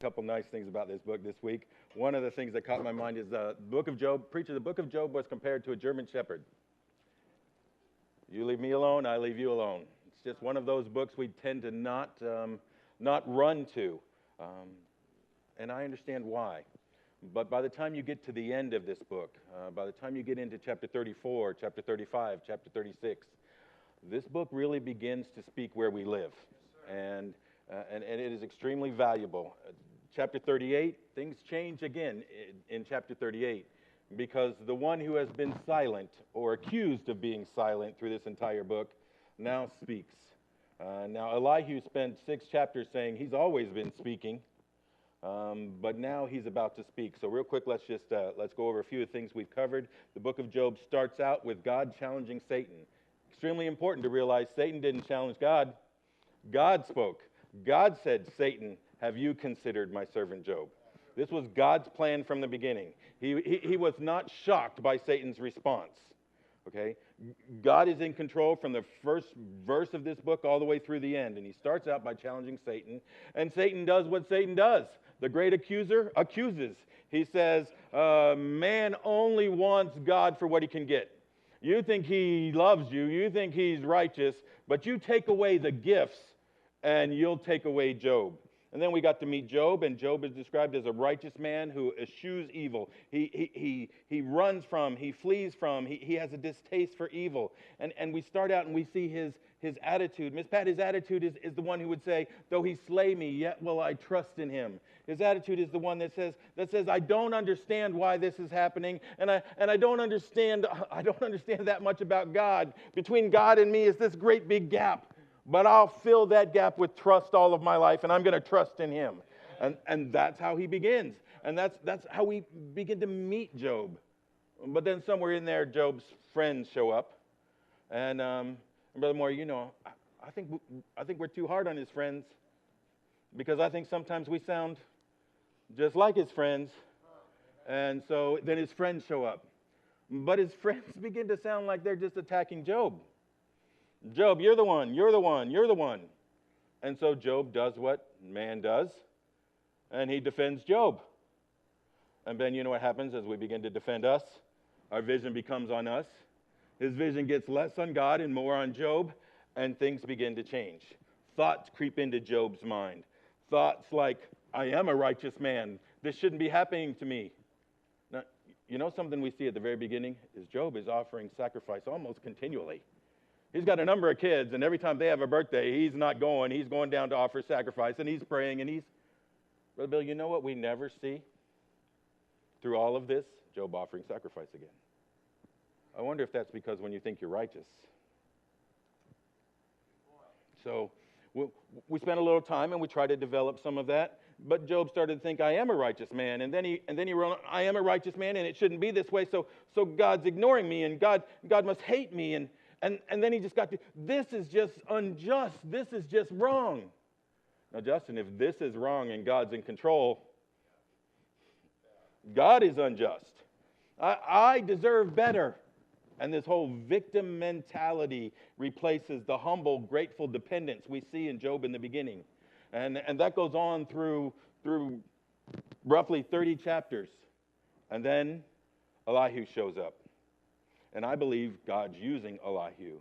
couple nice things about this book this week. One of the things that caught my mind is the book of Job. Preacher, the book of Job was compared to a German shepherd. You leave me alone, I leave you alone. It's just one of those books we tend to not run to. And I understand why. But by the time you get to the end of this book, by the time you get into chapter 34, chapter 35, chapter 36, this book really begins to speak where we live. And it is extremely valuable. Chapter 38, things change again in chapter 38, because the one who has been silent or accused of being silent through this entire book now speaks. Now Elihu spent 6 chapters saying he's always been speaking, but now he's about to speak. So real quick, let's go over a few of the things we've covered. The book of Job starts out with God challenging Satan. Extremely important to realize Satan didn't challenge God. God spoke. God said, Satan, have you considered my servant Job? This was God's plan from the beginning. He was not shocked by Satan's response. Okay? God is in control from the first verse of this book all the way through the end. And he starts out by challenging Satan. And Satan does what Satan does. The great accuser accuses. He says, man only wants God for what he can get. You think he loves you. You think he's righteous. But you take away the gifts and you'll take away Job. And then we got to meet Job, and Job is described as a righteous man who eschews evil. He runs from, he flees from, he has a distaste for evil. And we start out and we see his attitude. Miss Pat, his attitude is the one who would say, though he slay me, yet will I trust in him. His attitude is the one that says, I don't understand why this is happening, and I don't understand that much about God. Between God and me is this great big gap. But I'll fill that gap with trust all of my life, and I'm going to trust in him. And that's how he begins. And that's how we begin to meet Job. But then somewhere in there, Job's friends show up. And Brother Moore, I think we're too hard on his friends, because I think sometimes we sound just like his friends. And so then his friends show up. But his friends begin to sound like they're just attacking Job. Job, you're the one, you're the one, you're the one. And so Job does what man does, and he defends Job. And then you know what happens as we begin to defend us? Our vision becomes on us. His vision gets less on God and more on Job, and things begin to change. Thoughts creep into Job's mind. Thoughts like, I am a righteous man. This shouldn't be happening to me. Now, you know something we see at the very beginning is Job is offering sacrifice almost continually. He's got a number of kids, and every time they have a birthday, he's not going. He's going down to offer sacrifice, and he's praying, and Brother Bill, you know what we never see through all of this? Job offering sacrifice again. I wonder if that's because when you think you're righteous. So we spent a little time, and we tried to develop some of that, but Job started to think, I am a righteous man, and then he wrote, I am a righteous man, and it shouldn't be this way, so God's ignoring me, and God must hate me, and then he just got to, this is just unjust. This is just wrong. Now, Justin, if this is wrong and God's in control, God is unjust. I deserve better. And this whole victim mentality replaces the humble, grateful dependence we see in Job in the beginning. And that goes on through roughly 30 chapters. And then Elihu shows up. And I believe God's using Elihu.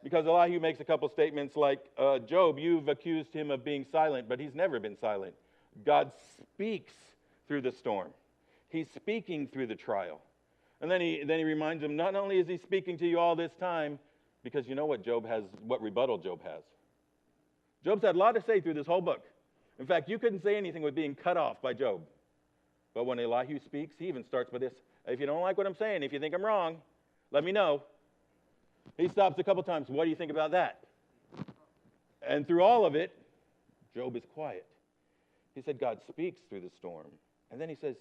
Because Elihu makes a couple statements like, Job, you've accused him of being silent, but he's never been silent. God speaks through the storm. He's speaking through the trial. And then he reminds him, not only is he speaking to you all this time, because you know what rebuttal Job has. Job's had a lot to say through this whole book. In fact, you couldn't say anything with being cut off by Job. But when Elihu speaks, he even starts with this, if you don't like what I'm saying, if you think I'm wrong, let me know. He stops a couple times. What do you think about that? And through all of it, Job is quiet. He said, God speaks through the storm. And then he says,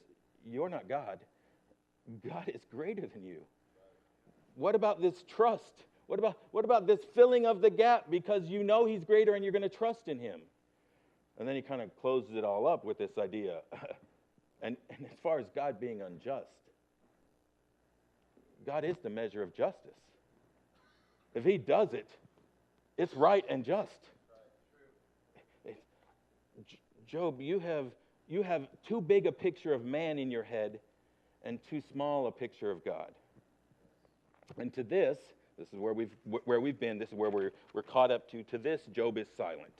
you're not God. God is greater than you. What about this trust? What about this filling of the gap because you know he's greater and you're going to trust in him? And then he kind of closes it all up with this idea. and as far as God being unjust, God is the measure of justice. If he does it, it's right and just. Job, you have you have too big a picture of man in your head and too small a picture of God. And to this is where we've been. This is where we're caught up to. To this, Job is silent.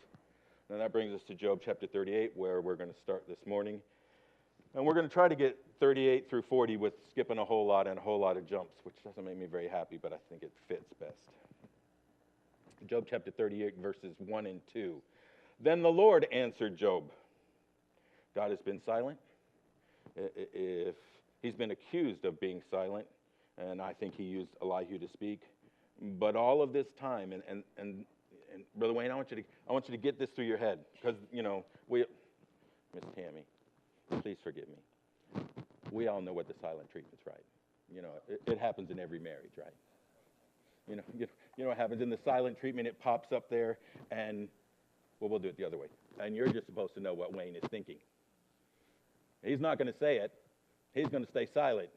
Now that brings us to Job chapter 38, where we're going to start this morning. And we're going to try to get 38 through 40 with skipping a whole lot and a whole lot of jumps, which doesn't make me very happy, but I think it fits best. Job chapter 38, verses 1 and 2. Then the Lord answered Job. God has been silent. If he's been accused of being silent, and I think he used Elihu to speak. But all of this time, and Brother Wayne, I want you to get this through your head, because Miss Tammy, please forgive me. We all know what the silent treatment's, right? It happens in every marriage, right? You know what happens in the silent treatment? It pops up there, and we'll do it the other way. And you're just supposed to know what Wayne is thinking. He's not going to say it. He's going to stay silent.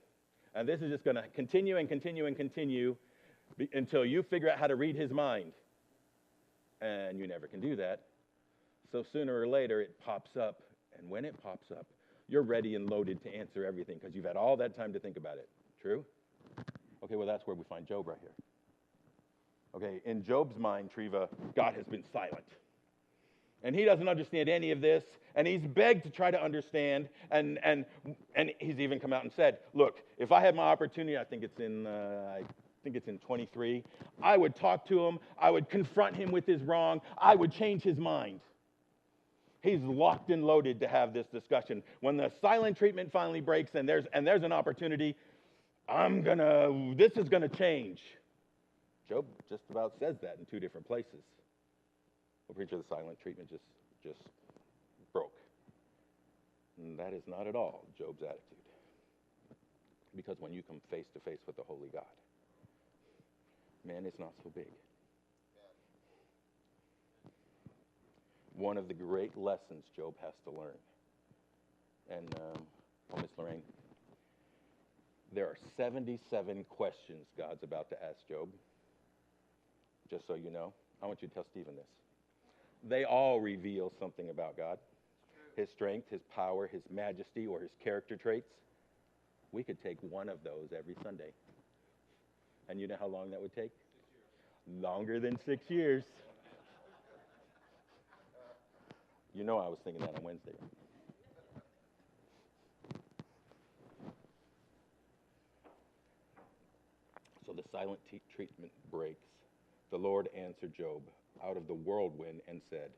And this is just going to continue and continue and continue until you figure out how to read his mind. And you never can do that. So sooner or later, it pops up. And when it pops up, you're ready and loaded to answer everything because you've had all that time to think about it. True? Okay, well, that's where we find Job right here. Okay, in Job's mind, Treva, God has been silent. And he doesn't understand any of this, and he's begged to try to understand, and he's even come out and said, look, if I had my opportunity, I think it's in 23, I would talk to him, I would confront him with his wrong, I would change his mind. He's locked and loaded to have this discussion. When the silent treatment finally breaks and there's an opportunity, this is gonna change. Job just about says that in two different places. The preacher, the silent treatment just broke. And that is not at all Job's attitude. Because when you come face to face with the holy God, man is not so big. One of the great lessons Job has to learn. And, Miss Lorraine, there are 77 questions God's about to ask Job. Just so you know, I want you to tell Stephen this. They all reveal something about God. His strength, his power, his majesty, or his character traits. We could take one of those every Sunday. And you know how long that would take? 6 years. Longer than 6 years. You know I was thinking that on Wednesday. So the silent treatment breaks. The Lord answered Job out of the whirlwind and said,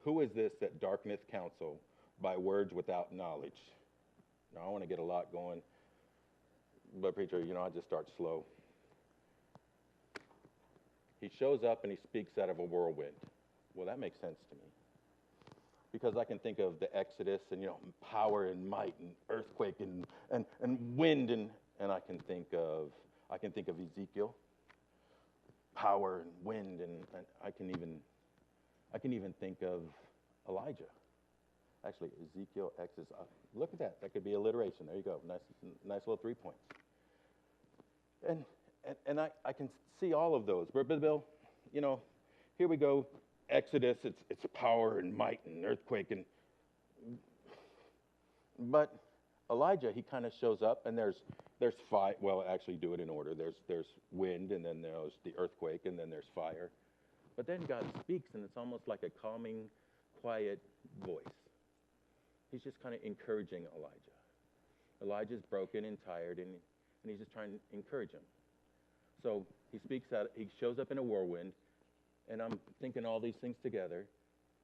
who is this that darkeneth counsel by words without knowledge? Now, I want to get a lot going, but preacher, I just start slow. He shows up and he speaks out of a whirlwind. Well, that makes sense to me. Because I can think of the Exodus and, power and might and earthquake and wind and I can think of Ezekiel. Power and wind, and I can even think of Elijah. Actually, Ezekiel, Exodus. Look at that. That could be alliteration. There you go. Nice little 3 points. And I can see all of those. But Bill, here we go. Exodus. It's power and might and earthquake but Elijah, he kind of shows up, and there's fire. Well, actually, do it in order. There's wind, and then there's the earthquake, and then there's fire. But then God speaks, and it's almost like a calming, quiet voice. He's just kind of encouraging Elijah. Elijah's broken and tired, and he's just trying to encourage him. So he shows up in a whirlwind, and I'm thinking all these things together.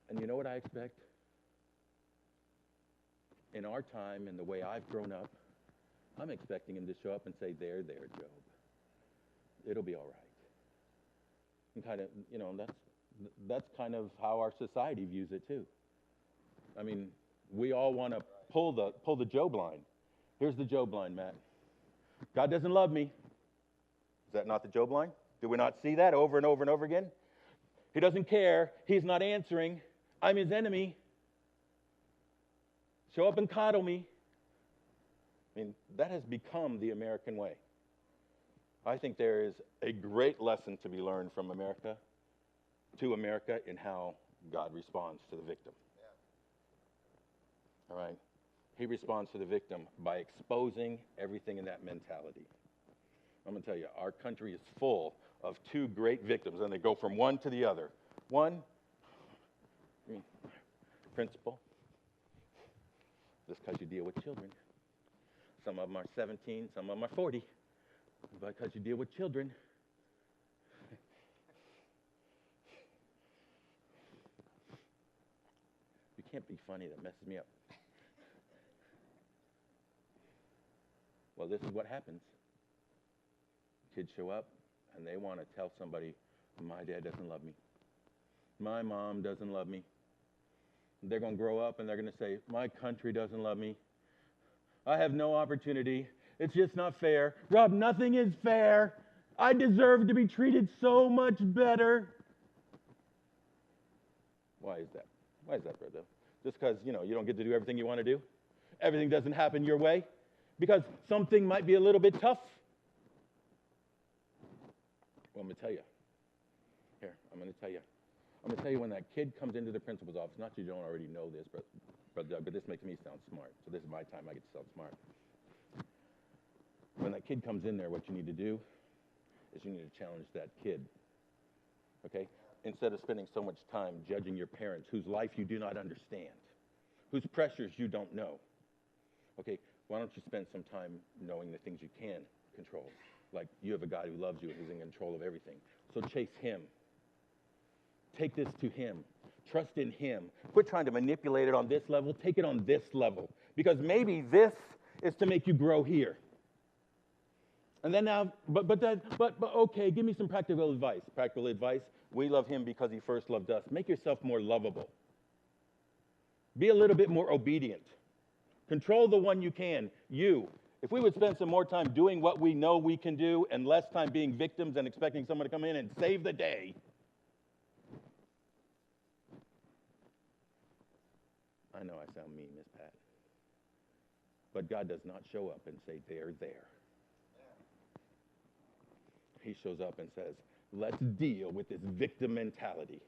And you know what I expect? In our time and the way I've grown up, I'm expecting him to show up and say, there, Job. It'll be all right. And kind of, that's kind of how our society views it too. I mean, we all want to pull the Job line. Here's the Job line, Matt. God doesn't love me. Is that not the Job line? Do we not see that over and over and over again? He doesn't care. He's not answering. I'm his enemy. Show up and coddle me. I mean, that has become the American way. I think there is a great lesson to be learned from America to America in how God responds to the victim. Yeah. All right? He responds to the victim by exposing everything in that mentality. I'm going to tell you, our country is full of two great victims, and they go from one to the other. One, principal, just because you deal with children. Some of them are 17, some of them are 40, because you deal with children. You can't be funny, that messes me up. Well, this is what happens. Kids show up, and they want to tell somebody, my dad doesn't love me. My mom doesn't love me. They're going to grow up, and they're going to say, my country doesn't love me. I have no opportunity. It's just not fair. Rob, nothing is fair. I deserve to be treated so much better. Why is that? Why is that, brother? Just because, you don't get to do everything you want to do? Everything doesn't happen your way? Because something might be a little bit tough? Well, I'm going to tell you. Here, I'm going to tell you. I'm going to tell you when that kid comes into the principal's office, not that you don't already know this, Brother Doug, but this makes me sound smart. So this is my time I get to sound smart. When that kid comes in there, what you need to do is you need to challenge that kid. Okay? Instead of spending so much time judging your parents whose life you do not understand, whose pressures you don't know. Okay? Why don't you spend some time knowing the things you can control? Like you have a God who loves you and who's in control of everything. So chase him. Take this to him. Trust in him. Quit trying to manipulate it on this level. Take it on this level. Because maybe this is to make you grow here. And then now, but okay, give me some practical advice. Practical advice, we love him because he first loved us. Make yourself more lovable. Be a little bit more obedient. Control the one you can. You. If we would spend some more time doing what we know we can do and less time being victims and expecting someone to come in and save the day. I know I sound mean, Miss Pat. But God does not show up and say, they're there. He shows up and says, let's deal with this victim mentality.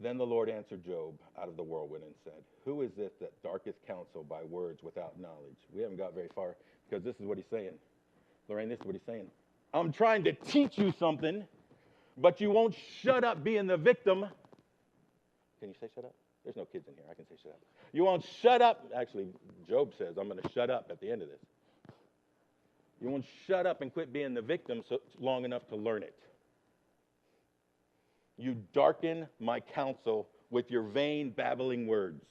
Then the Lord answered Job out of the whirlwind and said, who is this that darketh counsel by words without knowledge? We haven't got very far because this is what he's saying. Lorraine, this is what he's saying. I'm trying to teach you something, but you won't shut up being the victim. Can you say shut up? There's no kids in here. I can say shut up. You won't shut up. Actually, Job says, I'm going to shut up at the end of this. You won't shut up and quit being the victim long enough to learn it. You darken my counsel with your vain babbling words.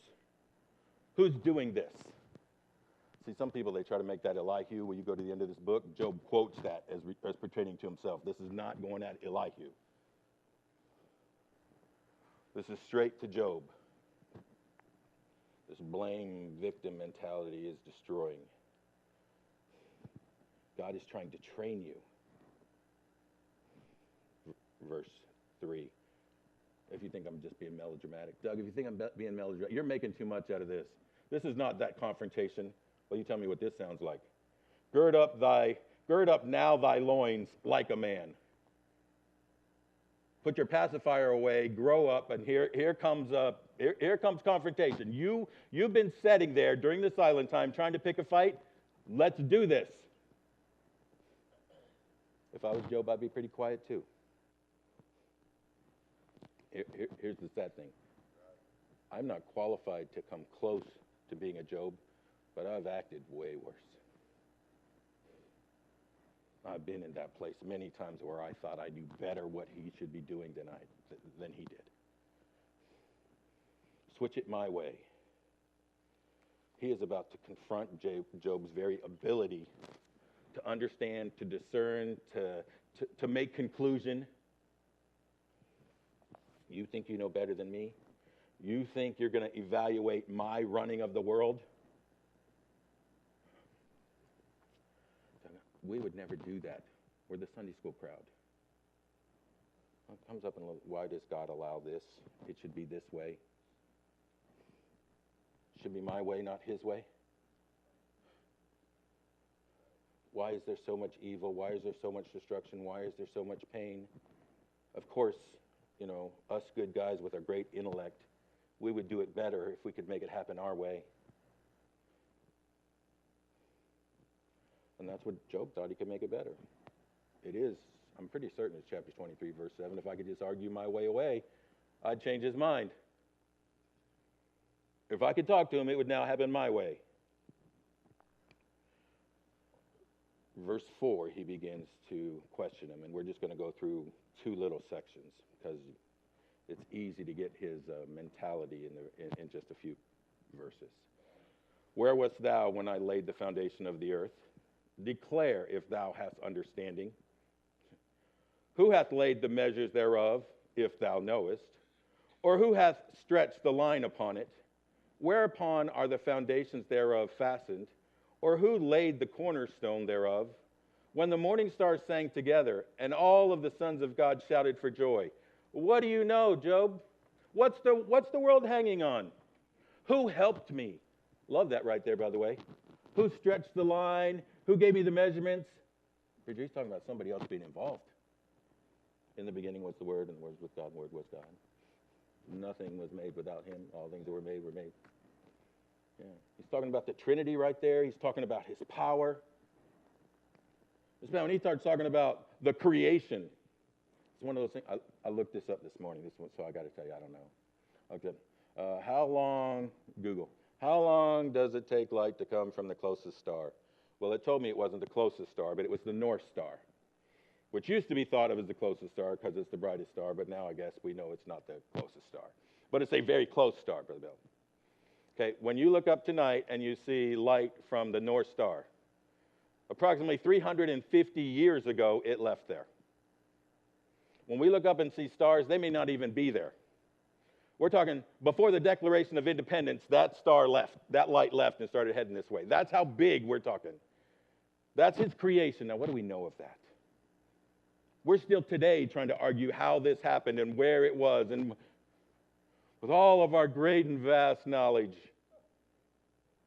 Who's doing this? See, some people, they try to make that Elihu. When you go to the end of this book, Job quotes that as pertaining to himself. This is not going at Elihu. This is straight to Job. This blame victim mentality is destroying. God is trying to train you. Verse 3. If you think I'm just being melodramatic. Doug, if you think I'm being melodramatic, you're making too much out of this. This is not that confrontation. Well, you tell me what this sounds like. Gird up now thy loins like a man. Put your pacifier away, grow up, and here comes confrontation. You've been sitting there during the silent time trying to pick a fight. Let's do this. If I was Job, I'd be pretty quiet too. Here's the sad thing. I'm not qualified to come close to being a Job, but I've acted way worse. I've been in that place many times where I thought I knew better what he should be doing than he did. Switch it my way. He is about to confront Job's very ability to understand, to discern, to make conclusion. You think you know better than me? You think you're going to evaluate my running of the world? We would never do that. We're the Sunday school crowd. It comes up and why does God allow this? It should be this way. It should be my way, not his way. Why is there so much evil? Why is there so much destruction? Why is there so much pain? Of course, us good guys with our great intellect, we would do it better if we could make it happen our way. And that's what Job thought, he could make it better. It is, I'm pretty certain it's chapter 23, verse 7. If I could just argue my way away, I'd change his mind. If I could talk to him, it would now happen my way. Verse 4, he begins to question him, and we're just going to go through two little sections because it's easy to get his mentality in just a few verses. Where wast thou when I laid the foundation of the earth? Declare if thou hast understanding. Who hath laid the measures thereof, if thou knowest? Or who hath stretched the line upon it? Whereupon are the foundations thereof fastened? Or who laid the cornerstone thereof? When the morning stars sang together, and all of the sons of God shouted for joy. What do you know, Job? What's the world hanging on? Who helped me? Love that right there, by the way. Who stretched the line? Who gave me the measurements? He's talking about somebody else being involved. In the beginning was the Word, and the Word was with God, and the Word was God. Nothing was made without him. All things that were made were made. Yeah. He's talking about the Trinity right there. He's talking about his power. When he starts talking about the creation, it's one of those things. I looked this up this morning, so I got to tell you, I don't know. Okay. How long does it take light to come from the closest star? Well, it told me it wasn't the closest star, but it was the North Star, which used to be thought of as the closest star because it's the brightest star, but now I guess we know it's not the closest star. But it's a very close star, Brother Bill. Okay, when you look up tonight and you see light from the North Star, approximately 350 years ago, it left there. When we look up and see stars, they may not even be there. We're talking before the Declaration of Independence, that star left, that light left and started heading this way. That's how big we're talking. That's his creation. Now, what do we know of that? We're still today trying to argue how this happened and where it was, and with all of our great and vast knowledge,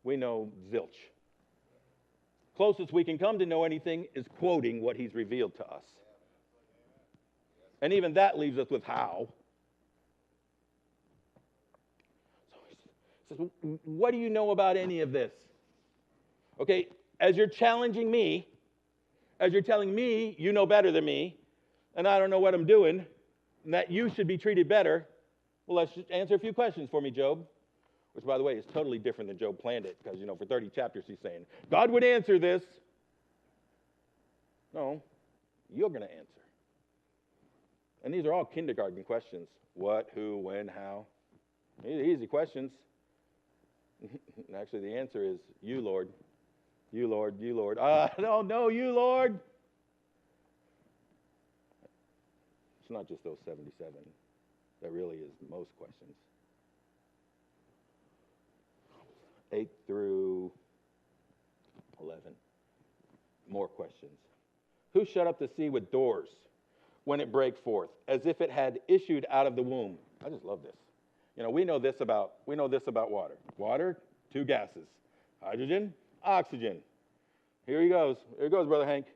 we know zilch. Closest we can come to know anything is quoting what he's revealed to us. And even that leaves us with how. So he says, what do you know about any of this? Okay, as you're challenging me, as you're telling me you know better than me, and I don't know what I'm doing, and that you should be treated better, well, let's just answer a few questions for me, Job. Which, by the way, is totally different than Job planned it, because, for 30 chapters he's saying, God would answer this. No, you're going to answer. And these are all kindergarten questions. What, who, when, how. These are easy questions. Actually, the answer is you, Lord. You, Lord. You, Lord. I don't know you, Lord. It's not just those 77. That really is most questions. 8 through 11. More questions. Who shut up the sea with doors when it brake forth, as if it had issued out of the womb? I just love this. We know this about water. Water, two gases. Hydrogen, oxygen. Here he goes. Here goes, Brother Hank.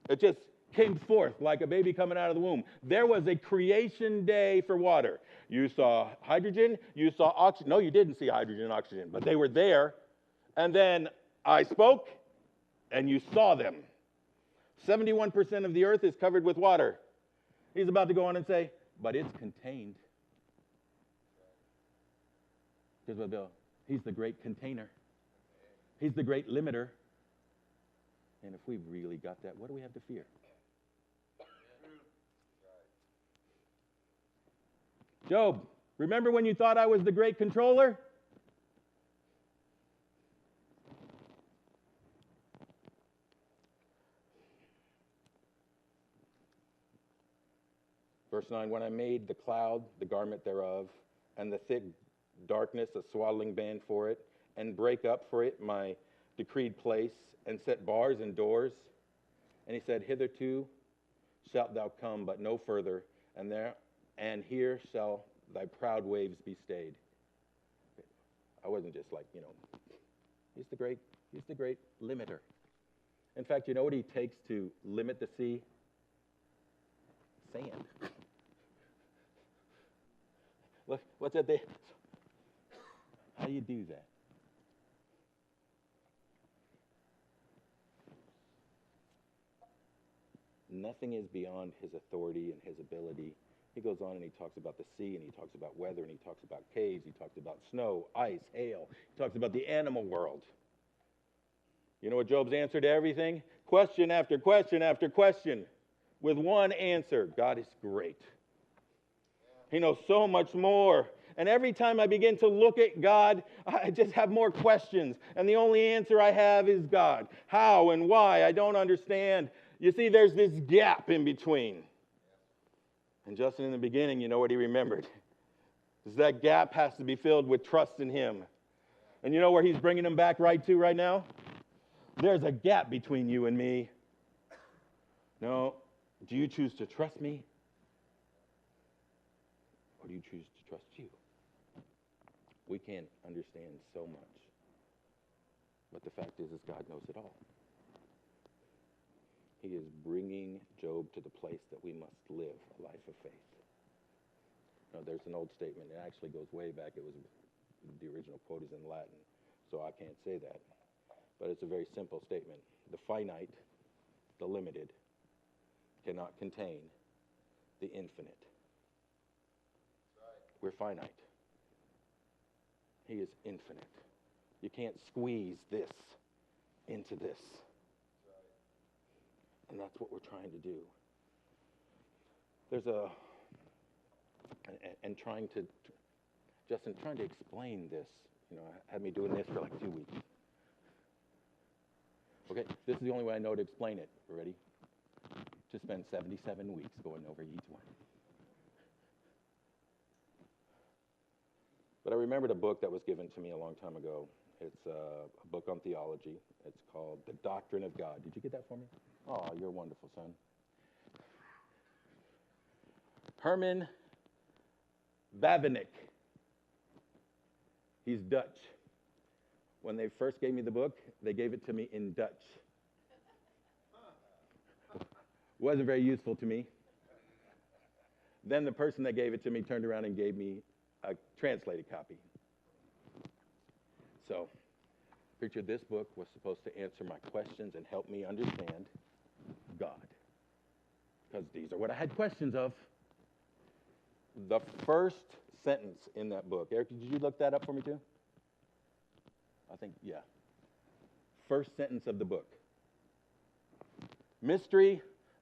It just came forth like a baby coming out of the womb. There was a creation day for water. You saw hydrogen, you saw oxygen. No, you didn't see hydrogen and oxygen, but they were there. And then I spoke, and you saw them. 71% of the earth is covered with water. He's about to go on and say, but it's contained. Here's what Bill, he's the great container. He's the great limiter. And if we've really got that, what do we have to fear? Job, remember when you thought I was the great controller? Verse 9, when I made the cloud, the garment thereof, and the thick darkness, a swaddling band for it, and break up for it my decreed place, and set bars and doors. And he said, hitherto shalt thou come, but no further, and here shall thy proud waves be stayed. I wasn't just like, he's the great limiter. In fact, you know what he takes to limit the sea? Sand. What's that there? How do you do that? Nothing is beyond his authority and his ability. He goes on and he talks about the sea, and he talks about weather, and he talks about caves, he talks about snow, ice, hail. He talks about the animal world. You know what Job's answer to everything? Question after question after question with one answer. God is great. He knows so much more. And every time I begin to look at God, I just have more questions. And the only answer I have is God. How and why, I don't understand. You see, there's this gap in between. And Justin, in the beginning, you know what he remembered? Is that gap has to be filled with trust in him. And you know where he's bringing him back right to right now? There's a gap between you and me. No, do you choose to trust me? Or do you choose to trust you? We can't understand so much. But the fact is God knows it all. He is bringing Job to the place that we must live a life of faith. Now, there's an old statement. It actually goes way back. The original quote is in Latin, so I can't say that. But it's a very simple statement. The finite, the limited, cannot contain the infinite. We're finite. He is infinite. You can't squeeze this into this. And that's what we're trying to do. There's trying to explain this, had me doing this for like 2 weeks. Okay, this is the only way I know to explain it. Ready? To spend 77 weeks going over each one. But I remembered a book that was given to me a long time ago. It's a book on theology. It's called The Doctrine of God. Did you get that for me? Oh, you're wonderful, son. Herman Bavinck. He's Dutch. When they first gave me the book, they gave it to me in Dutch. Wasn't very useful to me. Then the person that gave it to me turned around and gave me a translated copy. So, preacher, this book was supposed to answer my questions and help me understand God. Because these are what I had questions of. The first sentence in that book. Eric, did you look that up for me too? I think, yeah. First sentence of the book. Mystery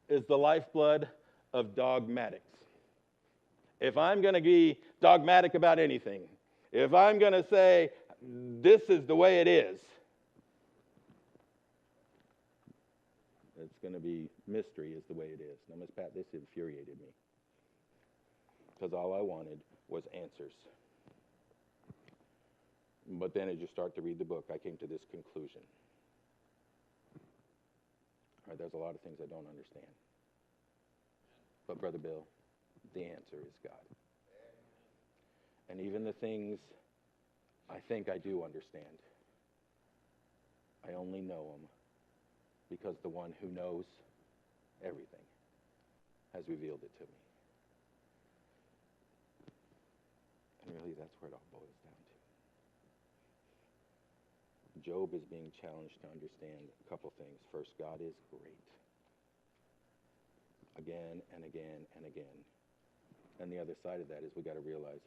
is the lifeblood of dogmatics. If I'm going to be dogmatic about anything, if I'm going to say, this is the way it is, it's going to be mystery is the way it is. Now, Miss Pat, this infuriated me. Because all I wanted was answers. But then as you start to read the book, I came to this conclusion. All right, there's a lot of things I don't understand. But Brother Bill, the answer is God. And even the things I think I do understand, I only know them because the one who knows everything has revealed it to me. And really, that's where it all boils down to. Job is being challenged to understand a couple things. First, God is great. Again and again and again. And the other side of that is we got to realize,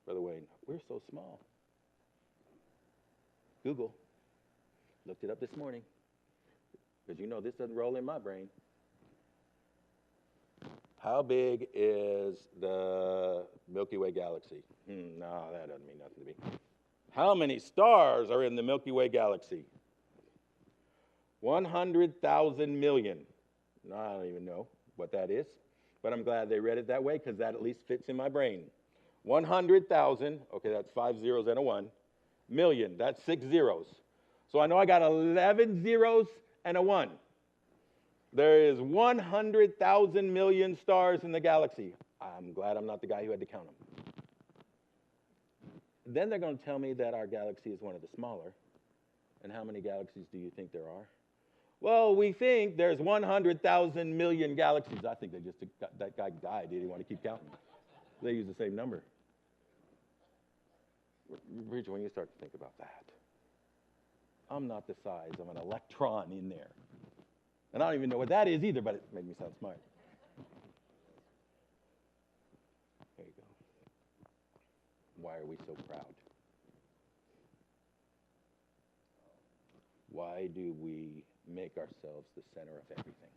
Brother Wayne, we're so small. Google looked it up this morning. Because you know this doesn't roll in my brain. How big is the Milky Way galaxy? No, that doesn't mean nothing to me. How many stars are in the Milky Way galaxy? 100,000 million. No, I don't even know what that is. But I'm glad they read it that way because that at least fits in my brain. 100,000, okay, that's 5 zeros and a 1. Million, that's 6 zeros. So I know I got 11 zeros and a 1. There is 100,000 million stars in the galaxy. I'm glad I'm not the guy who had to count them. Then they're going to tell me that our galaxy is one of the smaller. And how many galaxies do you think there are? Well, we think there's 100,000 million galaxies. I think that guy died. He didn't want to keep counting. They use the same number. Preacher, when you start to think about that, I'm not the size of an electron in there. And I don't even know what that is either, but it made me sound smart. There you go. Why are we so proud? Why do we make ourselves the center of everything?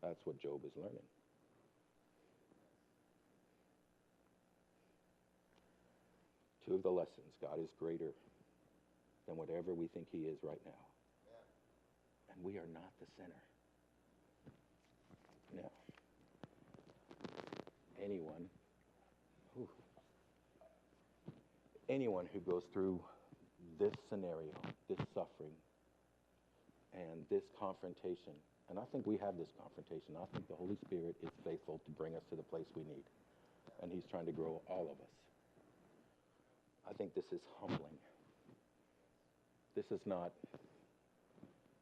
That's what Job is learning. Two of the lessons: God is greater than whatever we think he is right now. And we are not the center. Now, anyone who goes through this scenario, this suffering, and this confrontation, and I think we have this confrontation. I think the Holy Spirit is faithful to bring us to the place we need. And he's trying to grow all of us. I think this is humbling. This is not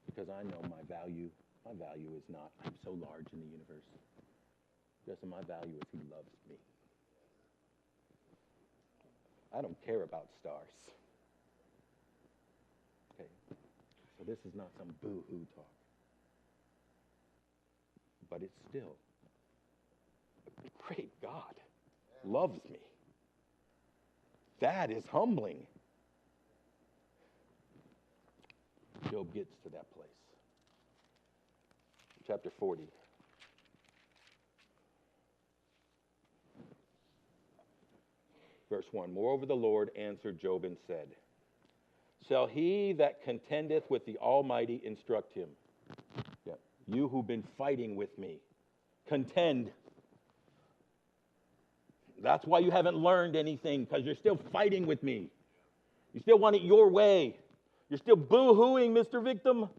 because I know my value. My value is not, I'm so large in the universe. Just my value is he loves me. I don't care about stars. Okay, so this is not some boo-hoo talk. But it's still, a great God loves me. That is humbling. Job gets to that place. Chapter 40. Verse 1. Moreover, the Lord answered Job and said, shall he that contendeth with the Almighty instruct him? Yeah. You who've been fighting with me, contend. That's why you haven't learned anything, because you're still fighting with me. You still want it your way. You're still boo-hooing, Mr. Victim.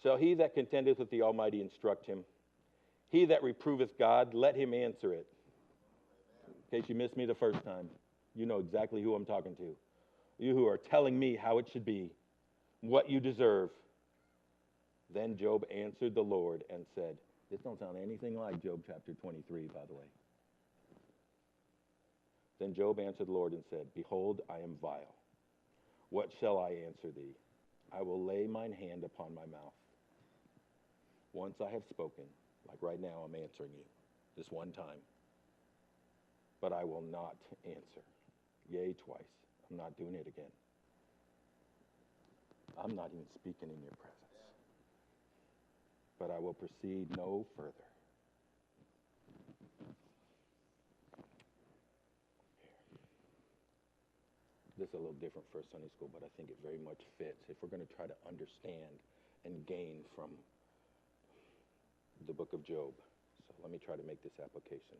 Shall he that contendeth with the Almighty instruct him? He that reproveth God, let him answer it. In case you missed me the first time, you know exactly who I'm talking to. You who are telling me how it should be, what you deserve. Then Job answered the Lord and said, this don't sound anything like Job chapter 23, by the way. Then Job answered the Lord and said, behold, I am vile. What shall I answer thee? I will lay mine hand upon my mouth. Once I have spoken, like right now I'm answering you, this one time. But I will not answer. Yea, twice. I'm not doing it again. I'm not even speaking in your presence. But I will proceed no further. This is a little different for Sunday school, but I think it very much fits if we're going to try to understand and gain from the book of Job. So let me try to make this application.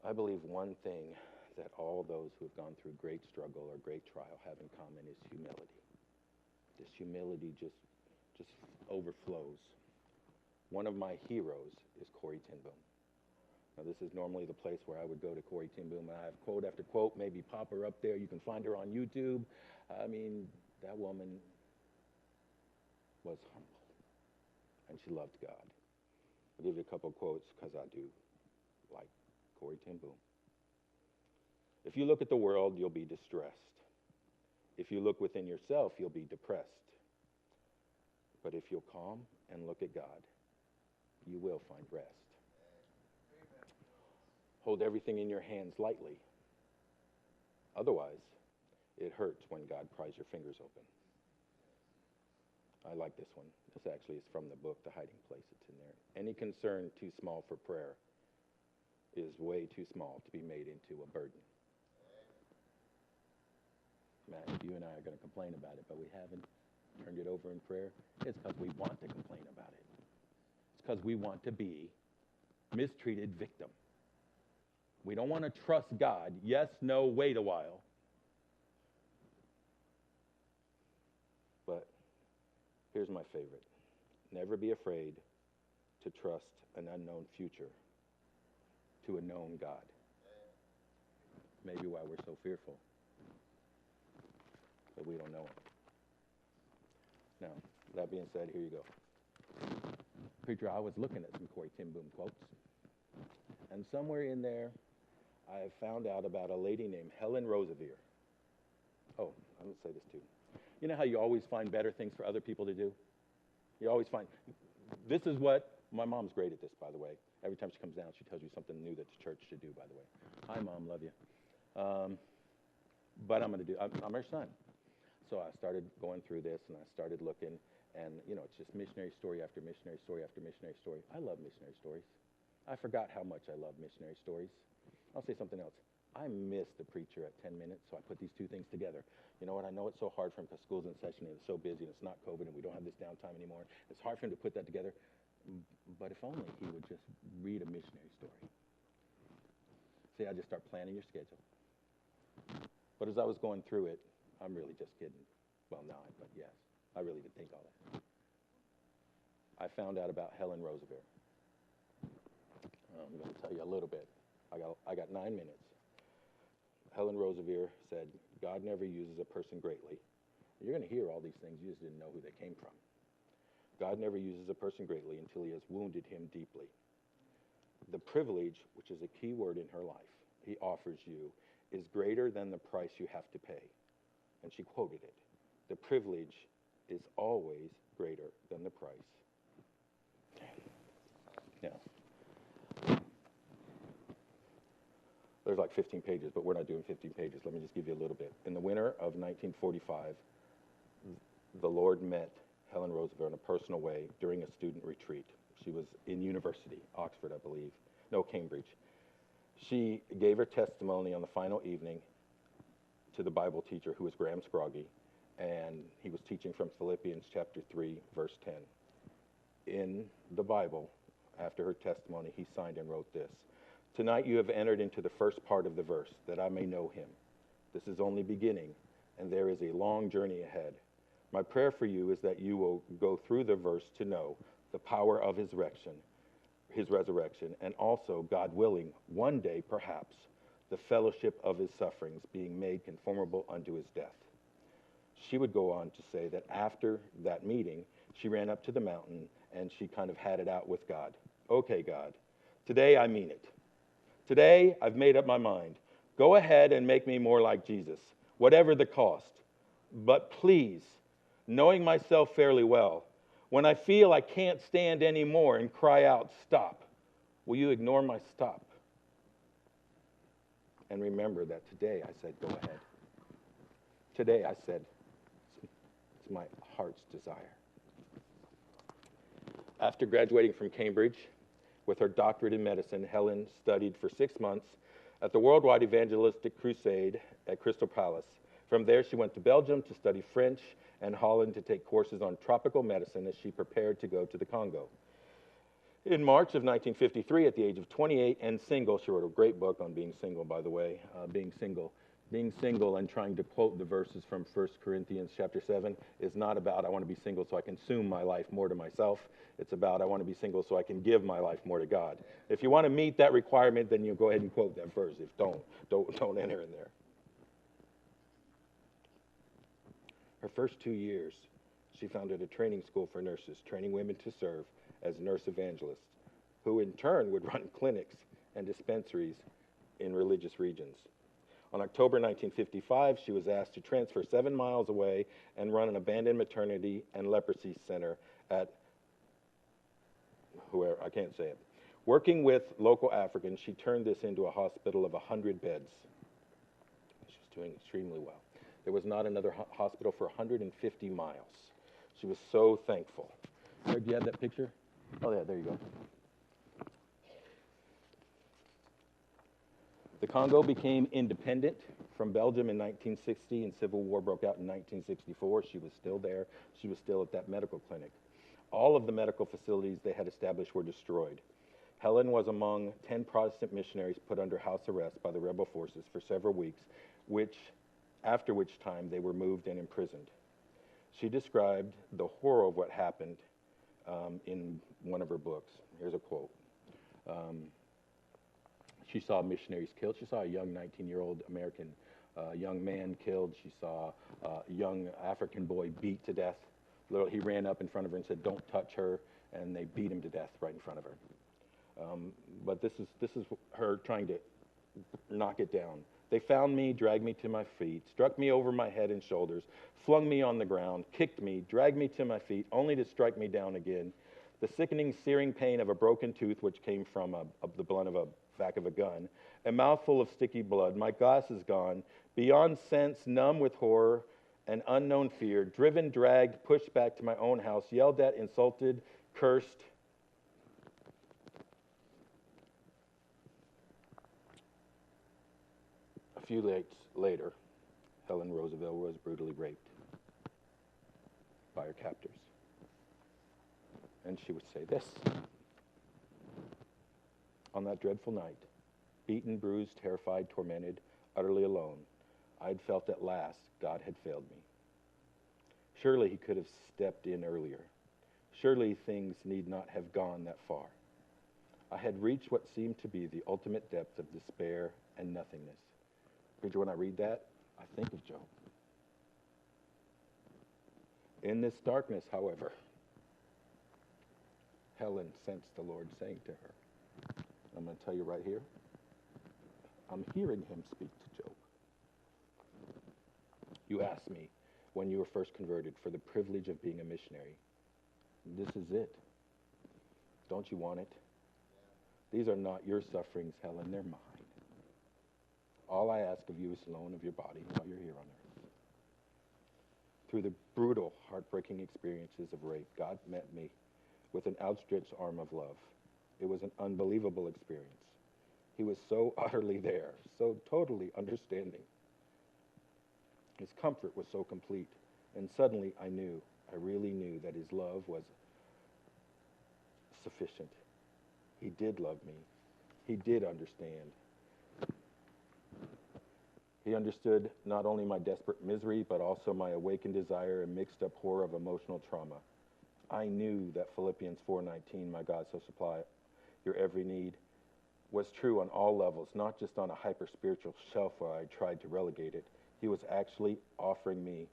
I believe one thing that all those who have gone through great struggle or great trial have in common is humility. This humility just overflows. One of my heroes is Corrie ten Boom. Now, this is normally the place where I would go to Corrie ten Boom, and I have quote after quote, maybe pop her up there. You can find her on YouTube. I mean, that woman was humble, and she loved God. I'll give you a couple of quotes because I do like Corrie ten Boom. If you look at the world, you'll be distressed. If you look within yourself, you'll be depressed. But if you'll calm and look at God, you will find rest. Hold everything in your hands lightly. Otherwise, it hurts when God pries your fingers open. I like this one. This actually is from the book, The Hiding Place. It's in there. Any concern too small for prayer is way too small to be made into a burden. Matt, you and I are going to complain about it, but we haven't turned it over in prayer. It's because we want to complain about it. It's because we want to be mistreated victim. We don't want to trust God. Yes, no, wait a while. But here's my favorite. Never be afraid to trust an unknown future to a known God. Maybe why we're so fearful. But we don't know him. Now, that being said, here you go. Preacher, I was looking at some Corrie ten Boom quotes. And somewhere in there, I found out about a lady named Helen Roosevelt. Oh, I'm going to say this too. You know how you always find better things for other people to do? You always find, this is what, my mom's great at this, by the way. Every time she comes down, she tells you something new that the church should do, by the way. Hi, Mom, love you. But I'm her son. So I started going through this, and I started looking, and, it's just missionary story after missionary story after missionary story. I love missionary stories. I forgot how much I love missionary stories. I'll say something else. I miss the preacher at 10 minutes, so I put these two things together. You know what? I know it's so hard for him because school's in session and it's so busy and it's not COVID and we don't have this downtime anymore. It's hard for him to put that together. But if only he would just read a missionary story. See, I just start planning your schedule. But as I was going through it, I'm really just kidding. Well, not, but yes, I really did think all that. I found out about Helen Roosevelt. I'm going to tell you a little bit. I got 9 minutes. Helen Roosevelt said, God never uses a person greatly. You're going to hear all these things. You just didn't know who they came from. God never uses a person greatly until he has wounded him deeply. The privilege, which is a key word in her life, he offers you, is greater than the price you have to pay. And she quoted it. The privilege is always greater than the price. Now, there's like 15 pages, but we're not doing 15 pages. Let me just give you a little bit. In the winter of 1945, the Lord met Helen Roosevelt in a personal way during a student retreat. She was in university, Oxford, I believe. No, Cambridge. She gave her testimony on the final evening to the Bible teacher, who was Graham Scroggie, and he was teaching from Philippians chapter 3, verse 10. In the Bible, after her testimony, he signed and wrote this. Tonight you have entered into the first part of the verse, that I may know him. This is only beginning, and there is a long journey ahead. My prayer for you is that you will go through the verse to know the power of his resurrection, and also, God willing, one day perhaps, the fellowship of his sufferings, being made conformable unto his death. She would go on to say that after that meeting, she ran up to the mountain and she kind of had it out with God. Okay, God, today I mean it. Today I've made up my mind. Go ahead and make me more like Jesus, whatever the cost. But please, knowing myself fairly well, when I feel I can't stand anymore and cry out, stop, will you ignore my stop? And remember that today I said, go ahead. Today I said, it's my heart's desire. After graduating from Cambridge with her doctorate in medicine, Helen studied for 6 months at the Worldwide Evangelistic Crusade at Crystal Palace. From there, she went to Belgium to study French and Holland to take courses on tropical medicine as she prepared to go to the Congo. In March of 1953, at the age of 28 and single, she wrote a great book on being single, by the way, being single and trying to quote the verses from 1 Corinthians chapter 7 is not about I want to be single so I can consume my life more to myself. It's about I want to be single so I can give my life more to God. If you want to meet that requirement, then you go ahead and quote that verse. If don't enter in there. Her first 2 years, she founded a training school for nurses, training women to serve as nurse evangelists, who in turn would run clinics and dispensaries in religious regions. On October 1955, she was asked to transfer 7 miles away and run an abandoned maternity and leprosy center at, I can't say it. Working with local Africans, she turned this into a hospital of 100 beds. She was doing extremely well. There was not another hospital for 150 miles. She was so thankful. Do you have that picture? Oh, yeah, there you go. The Congo became independent from Belgium in 1960, and Civil War broke out in 1964. She was still there. She was still at that medical clinic. All of the medical facilities they had established were destroyed. Helen was among 10 Protestant missionaries put under house arrest by the rebel forces for several weeks, after which time they were moved and imprisoned. She described the horror of what happened in one of her books. Here's a quote. She saw missionaries killed. She saw a young 19-year-old American young man killed. She saw a young African boy beat to death. He ran up in front of her and said, "Don't touch her," and they beat him to death right in front of her. But this is her trying to knock it down. They found me, dragged me to my feet, struck me over my head and shoulders, flung me on the ground, kicked me, dragged me to my feet, only to strike me down again. The sickening, searing pain of a broken tooth, which came from the blunt of a back of a gun, a mouthful of sticky blood, my glasses gone, beyond sense, numb with horror and unknown fear, driven, dragged, pushed back to my own house, yelled at, insulted, cursed. A few days later, Helen Roosevelt was brutally raped by her captors. And she would say this: on that dreadful night, beaten, bruised, terrified, tormented, utterly alone, I had felt at last God had failed me. Surely he could have stepped in earlier. Surely things need not have gone that far. I had reached what seemed to be the ultimate depth of despair and nothingness. Preacher, when I read that, I think of Job. In this darkness, however, Helen sensed the Lord saying to her, I'm going to tell you right here, I'm hearing him speak to Job. You asked me when you were first converted for the privilege of being a missionary. This is it. Don't you want it? These are not your sufferings, Helen, they're mine. All I ask of you is the loan of your body while you're here on earth. Through the brutal, heartbreaking experiences of rape, God met me with an outstretched arm of love. It was an unbelievable experience. He was so utterly there, so totally understanding. His comfort was so complete. And suddenly I really knew that his love was sufficient. He did love me. He did understand. He understood not only my desperate misery, but also my awakened desire and mixed up horror of emotional trauma. I knew that Philippians 4:19, my God shall supply your every need, was true on all levels, not just on a hyper-spiritual shelf where I tried to relegate it. He was actually offering me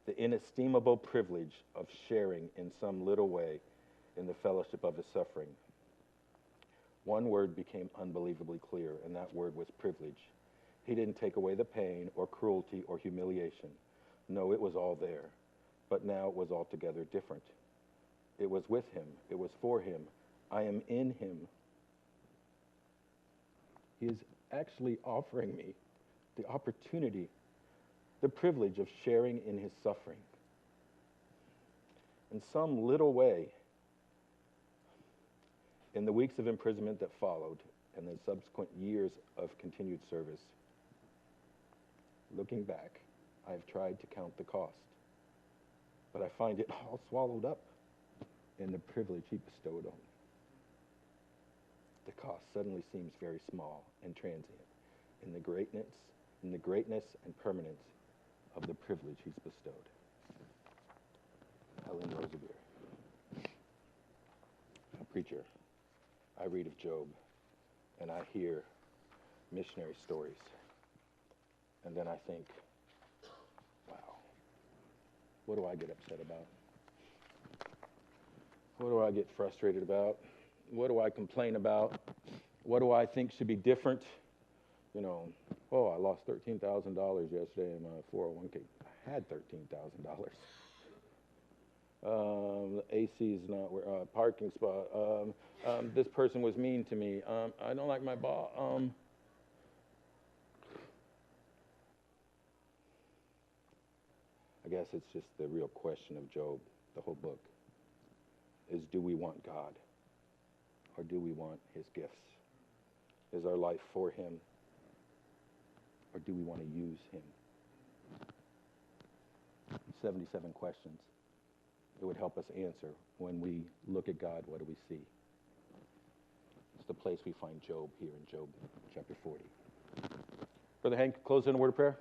the inestimable privilege of sharing in some little way in the fellowship of his suffering. One word became unbelievably clear, and that word was privilege. He didn't take away the pain or cruelty or humiliation. No, it was all there. But now it was altogether different. It was with him. It was for him. I am in him. He is actually offering me the opportunity, the privilege of sharing in his suffering. In some little way, in the weeks of imprisonment that followed and the subsequent years of continued service, looking back, I've tried to count the cost, but I find it all swallowed up in the privilege he bestowed on me. The cost suddenly seems very small and transient in the greatness and permanence of the privilege he's bestowed. Helen Roosevelt. A preacher, I read of Job, and I hear missionary stories, and then I think, wow, what do I get upset about? What do I get frustrated about? What do I complain about? What do I think should be different? You know, oh, I lost $13,000 yesterday in my 401k. I had $13,000. The AC is not where, parking spot. This person was mean to me. I don't like my boss. I guess it's just the real question of Job, the whole book, is do we want God or do we want his gifts? Is our life for him or do we want to use him? 77 questions. It would help us answer when we look at God, what do we see? It's the place we find Job here in Job chapter 40. Brother Hank, close in a word of prayer.